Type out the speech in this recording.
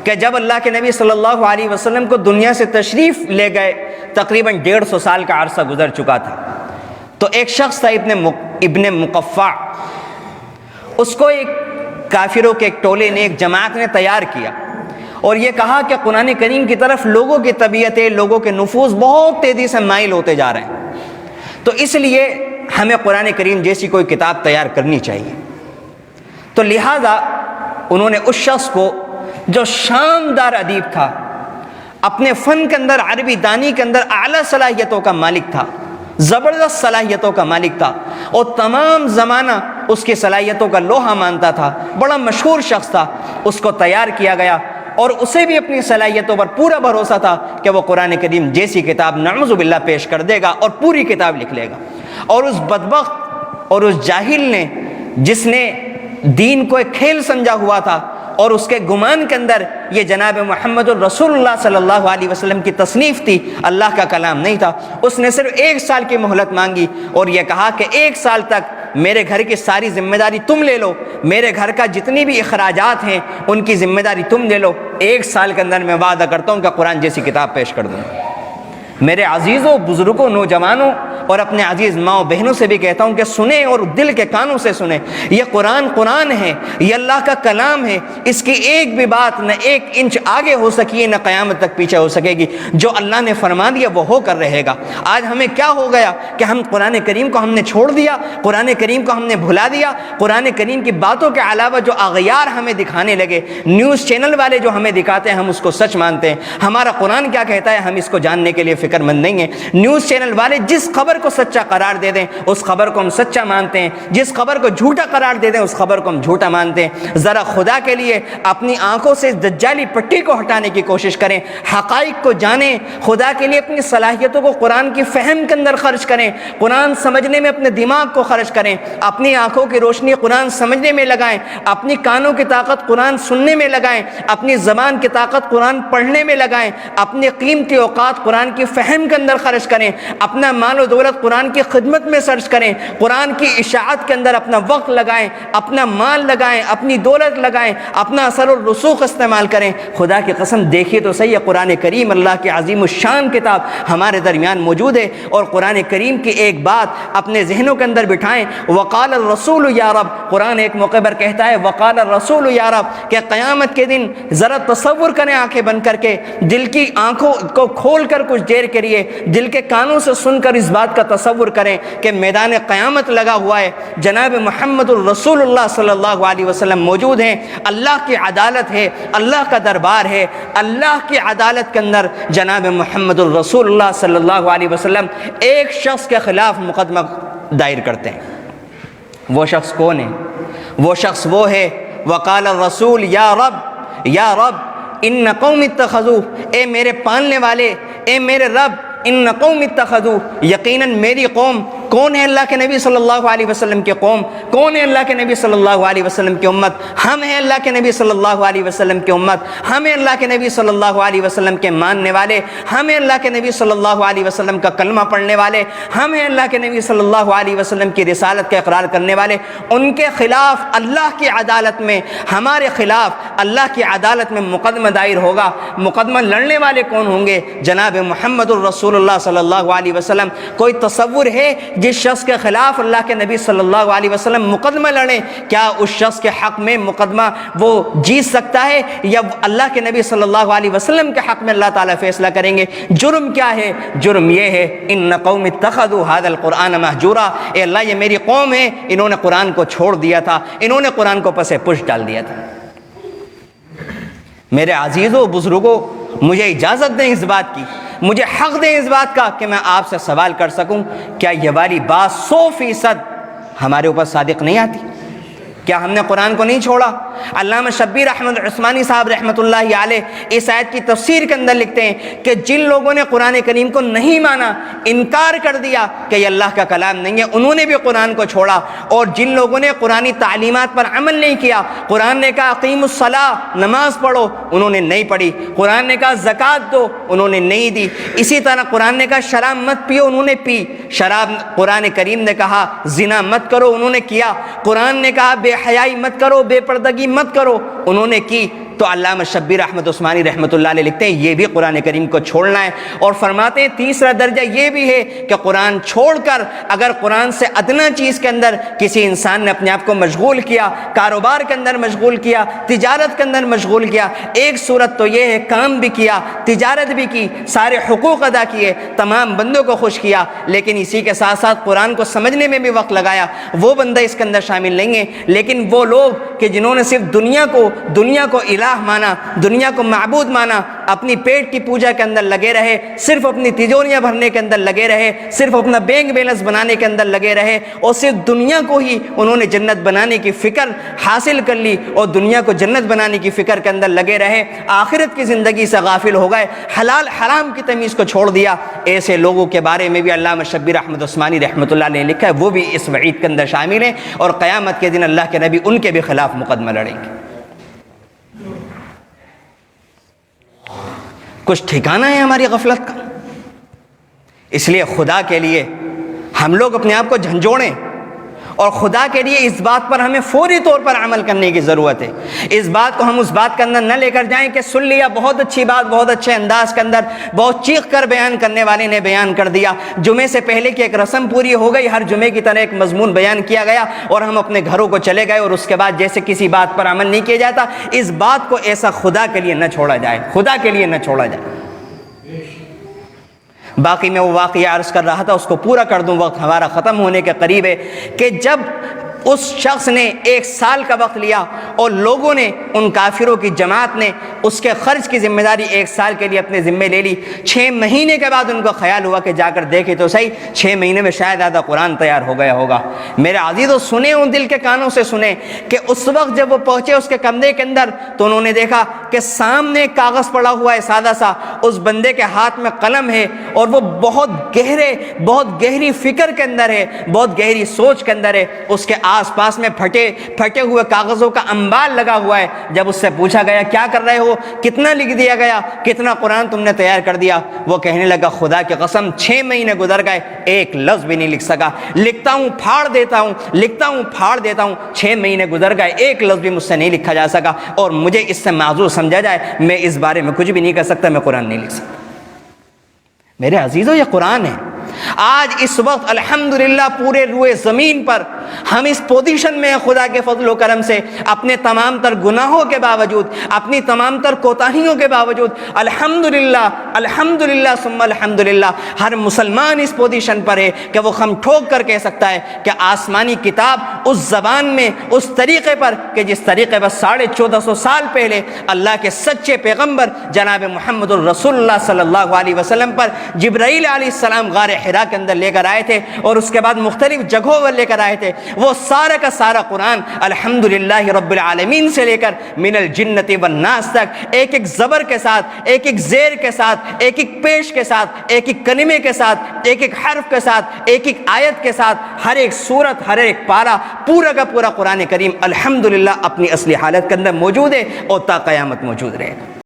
کہ جب اللہ کے نبی صلی اللہ علیہ وسلم کو دنیا سے تشریف لے گئے، تقریباً 150 سال کا عرصہ گزر چکا تھا، تو ایک شخص تھا ابن مقفع، اس کو ایک کافروں کے ایک ٹولے نے، ایک جماعت نے تیار کیا اور یہ کہا کہ قرآن کریم کی طرف لوگوں کی طبیعتیں، لوگوں کے نفوذ بہت تیزی سے مائل ہوتے جا رہے ہیں، تو اس لیے ہمیں قرآن کریم جیسی کوئی کتاب تیار کرنی چاہیے۔ تو لہٰذا انہوں نے اس شخص کو جو شاندار ادیب تھا، اپنے فن کے اندر، عربی دانی کے اندر اعلیٰ صلاحیتوں کا مالک تھا، زبردست صلاحیتوں کا مالک تھا، اور تمام زمانہ اس کی صلاحیتوں کا لوہا مانتا تھا، بڑا مشہور شخص تھا، اس کو تیار کیا گیا اور اسے بھی اپنی صلاحیتوں پر پورا بھروسہ تھا کہ وہ قرآن کریم جیسی کتاب نعوذ باللہ پیش کر دے گا اور پوری کتاب لکھ لے گا۔ اور اس بدبخت اور اس جاہل نے، جس نے دین کو ایک کھیل سمجھا ہوا تھا اور اس کے گمان کے اندر یہ جناب محمد الرسول اللہ صلی اللہ علیہ وسلم کی تصنیف تھی، اللہ کا کلام نہیں تھا، اس نے صرف 1 سال کی مہلت مانگی اور یہ کہا کہ 1 سال تک میرے گھر کی ساری ذمہ داری تم لے لو، میرے گھر کا جتنی بھی اخراجات ہیں ان کی ذمہ داری تم لے لو، 1 سال کے اندر میں وعدہ کرتا ہوں کہ قرآن جیسی کتاب پیش کر دوں۔ میرے عزیزوں، بزرگوں، نوجوانوں اور اپنے عزیز ماؤں بہنوں سے بھی کہتا ہوں کہ سنیں اور دل کے کانوں سے سنیں، یہ قرآن ہے، یہ اللہ کا کلام ہے، اس کی ایک بھی بات نہ 1 انچ آگے ہو سکی ہے نہ قیامت تک پیچھے ہو سکے گی، جو اللہ نے فرما دیا وہ ہو کر رہے گا۔ آج ہمیں کیا ہو گیا کہ ہم قرآن کریم کو ہم نے چھوڑ دیا، قرآن کریم کو ہم نے بھلا دیا، قرآن کریم کی باتوں کے علاوہ جو اغیار ہمیں دکھانے لگے، نیوز چینل والے جو ہمیں دکھاتے ہیں ہم اس کو سچ مانتے ہیں، ہمارا قرآن کیا کہتا ہے ہم اس کو جاننے کے لیے فکر مند نہیں ہیں۔ نیوز چینل والے جس خبر کو سچا قرار دے دیں اس خبر کو ہم سچا مانتے ہیں، جس خبر کو جھوٹا قرار دے دیں اس خبر کو ہم جھوٹا مانتے ہیں۔ ذرا خدا کے لیے اپنی آنکھوں سے دجالی پٹی کو ہٹانے کی کوشش کریں، حقائق کو جانیں، خدا کے لیے اپنی صلاحیتوں کو قرآن کی فہم کے اندر خرچ کریں، قرآن سمجھنے میں اپنے دماغ کو خرچ کریں، اپنی آنکھوں کی روشنی قرآن سمجھنے میں لگائیں، اپنی کانوں کی طاقت قرآن سننے میں لگائیں، اپنی زبان کی طاقت قرآن پڑھنے میں لگائیں، اپنے قیمتی اوقات قرآن کی فہم کے اندر خرچ کریں، اپنا مال و دولت قرآن کی خدمت میں خرچ کریں، قرآن کی اشاعت کے اندر اپنا وقت لگائیں، اپنا مال لگائیں، اپنی دولت لگائیں، اپنا اثر و رسوخ استعمال کریں۔ خدا کی قسم دیکھیے تو صحیح، قرآن کریم اللہ کی عظیم الشان کتاب ہمارے درمیان موجود ہے، اور قرآن کریم کی ایک بات اپنے ذہنوں کے اندر بٹھائیں، وقال الرسول یا رب، قرآن ایک موقع پر کہتا ہے وقال الرسول یا رب، کہ قیامت کے دن ذرا تصور کریں آنکھیں بند کر کے، دل کی آنکھوں کو کھول کر کچھ دیر کے لیے دل کے کانوں سے سن کر اس بات کا تصور کریں کہ میدان قیامت لگا ہوا ہے، جناب محمد الرسول اللہ صلی اللہ علیہ وسلم موجود ہیں، اللہ کی عدالت ہے، اللہ کا دربار ہے، اللہ کی عدالت کے اندر جناب محمد الرسول اللہ صلی اللہ علیہ وسلم ایک شخص کے خلاف مقدمہ دائر کرتے ہیں۔ وہ شخص کون ہے؟ وہ شخص وہ ہے وقال الرسول یا رب ان قوم اتخذوا، اے میرے پالنے والے، اے میرے رب، ان قوم اتخذوا، یقیناً میری قوم، کون ہے اللہ کے نبی صلی اللہ علیہ وسلم کی قوم، کون ہے اللہ کے نبی صلی اللہ علیہ وسلم کی امت، ہم ہیں اللہ کے نبی صلی اللہ علیہ وسلم کی امت، ہم ہیں اللہ کے نبی صلی اللہ علیہ وسلم کے ماننے والے، ہم ہیں اللہ کے نبی صلی اللہ علیہ وسلم کا کلمہ پڑھنے والے، ہم ہیں اللہ کے نبی صلی اللہ علیہ وسلم کی رسالت کا اقرار کرنے والے، ان کے خلاف اللہ کی عدالت میں، ہمارے خلاف اللہ کی عدالت میں مقدمہ دائر ہوگا۔ مقدمہ لڑنے والے کون ہوں گے؟ جناب محمد الرسول اللہ صلی اللہ علیہ وسلم۔ کوئی تصور ہے جس شخص کے خلاف اللہ کے نبی صلی اللہ علیہ وسلم مقدمہ لڑیں، کیا اس شخص کے حق میں مقدمہ وہ جیت سکتا ہے، یا اللہ کے نبی صلی اللہ علیہ وسلم کے حق میں اللہ تعالیٰ فیصلہ کریں گے؟ جرم کیا ہے؟ جرم یہ ہے ان قوم اتخذوا هذا القرآن مہجورا، اے اللہ یہ میری قوم ہے، انہوں نے قرآن کو چھوڑ دیا تھا، انہوں نے قرآن کو پس پش ڈال دیا تھا۔ میرے عزیزوں، بزرگوں، مجھے اجازت دیں اس بات کی، مجھے حق دیں اس بات کا کہ میں آپ سے سوال کر سکوں، کیا یہ والی بات 100% ہمارے اوپر صادق نہیں آتی؟ کیا ہم نے قرآن کو نہیں چھوڑا؟ علامہ شبیر احمد عثمانی صاحب رحمۃ اللہ علیہ اس آیت کی تفسیر کے اندر لکھتے ہیں کہ جن لوگوں نے قرآن کریم کو نہیں مانا، انکار کر دیا کہ یہ اللہ کا کلام نہیں ہے، انہوں نے بھی قرآن کو چھوڑا، اور جن لوگوں نے قرآنی تعلیمات پر عمل نہیں کیا، قرآن نے کہا اقیموا الصلاۃ، نماز پڑھو، انہوں نے نہیں پڑھی، قرآن نے کہا زکوٰۃ دو، انہوں نے نہیں دی، اسی طرح قرآن نے کہا شراب مت پیو، انہوں نے پی، شراب، قرآن کریم نے کہا زنا مت کرو، انہوں نے کیا، قرآن نے کہا بے حیائی مت کرو، بے پردگی مت کرو، انہوں نے کی۔ تو علامہ شبیر احمد عثمانی رحمۃ اللہ علیہ لکھتے ہیں یہ بھی قرآن کریم کو چھوڑنا ہے، اور فرماتے ہیں تیسرا درجہ یہ بھی ہے کہ قرآن چھوڑ کر اگر قرآن سے ادنا چیز کے اندر کسی انسان نے اپنے آپ کو مشغول کیا، کاروبار کے اندر مشغول کیا، تجارت کے اندر مشغول کیا، ایک صورت تو یہ ہے کام بھی کیا، تجارت بھی کی، سارے حقوق ادا کیے، تمام بندوں کو خوش کیا، لیکن اسی کے ساتھ ساتھ قرآن کو سمجھنے میں بھی وقت لگایا، وہ بندہ اس کے اندر شامل نہیں ہے۔ لیکن وہ لوگ کہ جنہوں نے صرف دنیا کو الہ مانا، دنیا کو معبود مانا، اپنی پیٹ کی پوجا کے اندر لگے رہے، صرف اپنی تجوریاں بھرنے کے اندر لگے رہے، صرف اپنا بینک بیلنس بنانے کے اندر لگے رہے، اور صرف دنیا کو ہی انہوں نے جنت بنانے کی فکر حاصل کر لی، اور دنیا کو جنت بنانے کی فکر کے اندر لگے رہے، آخرت کی زندگی سے غافل ہو گئے، حلال حرام کی تمیز کو چھوڑ دیا۔ ایسے لوگوں کے بارے میں بھی علامہ شبیر احمد عثمانی رحمۃ اللہ نے لکھا ہے، وہ بھی اس وعید کے اندر شامل ہیں، اور قیامت کے دن اللہ کے نبی ان کے بھی خلاف مقدمہ لڑیں گے۔ کچھ ٹھکانہ ہے ہماری غفلت کا؟ اس لیے خدا کے لیے ہم لوگ اپنے آپ کو جھنجھوڑیں، اور خدا کے لیے اس بات پر ہمیں فوری طور پر عمل کرنے کی ضرورت ہے۔ اس بات کو ہم اس بات کے اندر نہ لے کر جائیں کہ سن لیا، بہت اچھی بات، بہت اچھے انداز کے اندر، بہت چیخ کر بیان کرنے والے نے بیان کر دیا، جمعے سے پہلے کی ایک رسم پوری ہو گئی، ہر جمعے کی طرح ایک مضمون بیان کیا گیا، اور ہم اپنے گھروں کو چلے گئے، اور اس کے بعد جیسے کسی بات پر عمل نہیں کیا جاتا۔ اس بات کو ایسا خدا کے لیے نہ چھوڑا جائے، خدا کے لیے نہ چھوڑا جائے۔ باقی میں وہ واقعہ عرض کر رہا تھا، اس کو پورا کر دوں، وقت ہمارا ختم ہونے کے قریب ہے، کہ جب اس شخص نے 1 سال کا وقت لیا، اور لوگوں نے، ان کافروں کی جماعت نے اس کے خرچ کی ذمہ داری 1 سال کے لیے اپنے ذمے لے لی، 6 مہینے کے بعد ان کو خیال ہوا کہ جا کر دیکھے تو صحیح، 6 مہینے میں شاید آدھا قرآن تیار ہو گیا ہوگا۔ میرے عزیزو، سنیں، ان دل کے کانوں سے سنیں کہ اس وقت جب وہ پہنچے اس کے کمرے کے اندر، تو انہوں نے دیکھا کہ سامنے کاغذ پڑا ہوا ہے سادہ سا، اس بندے کے ہاتھ میں قلم ہے، اور وہ بہت گہری فکر کے اندر ہے، بہت گہری سوچ کے اندر ہے، اس کے آس پاس میں پھٹے ہوئے کاغذوں کا انبار لگا ہوا ہے۔ جب اس سے پوچھا گیا کیا کر رہے ہو، کتنا لکھ دیا گیا، کتنا قرآن تم نے تیار کر دیا، وہ کہنے لگا خدا کی قسم 6 مہینے گزر گئے، ایک لفظ بھی نہیں لکھ سکا، لکھتا ہوں پھاڑ دیتا ہوں، 6 مہینے گزر گئے، ایک لفظ بھی مجھ سے نہیں لکھا جا سکا، اور مجھے اس سے معذور سمجھا جائے، میں اس بارے میں کچھ بھی نہیں کر سکتا، میں قرآن نہیں لکھ سکتا۔ میرے عزیزو، یہ قرآن ہے۔ آج اس وقت الحمدللہ پورے روئے زمین پر ہم اس پوزیشن میں ہیں، خدا کے فضل و کرم سے، اپنے تمام تر گناہوں کے باوجود، اپنی تمام تر کوتاہیوں کے باوجود، الحمدللہ ثم الحمدللہ، ہر مسلمان اس پوزیشن پر ہے کہ وہ ہم ٹھوک کر کہہ سکتا ہے کہ آسمانی کتاب اس زبان میں، اس طریقے پر کہ جس طریقے پر 1450 سال پہلے اللہ کے سچے پیغمبر جناب محمد الرسول اللہ صلی اللہ علیہ وسلم پر جبرائیل علیہ السلام غار حرا کے اندر لے کر آئے تھے، اور اس کے بعد مختلف جگہوں پر لے کر آئے تھے، وہ سارا کا سارا قرآن الحمدللہ رب العالمین سے لے کر من الجنت والناس تک، ایک ایک زبر کے ساتھ، ایک ایک زیر کے ساتھ، ایک ایک پیش کے ساتھ، ایک ایک کلمے کے ساتھ، ایک ایک حرف کے ساتھ، ایک ایک آیت کے ساتھ، ہر ایک سورت، ہر ایک پارہ، پورا کا پورا قرآن کریم الحمدللہ اپنی اصلی حالت کے اندر موجود ہے، اور تا قیامت موجود رہے گا۔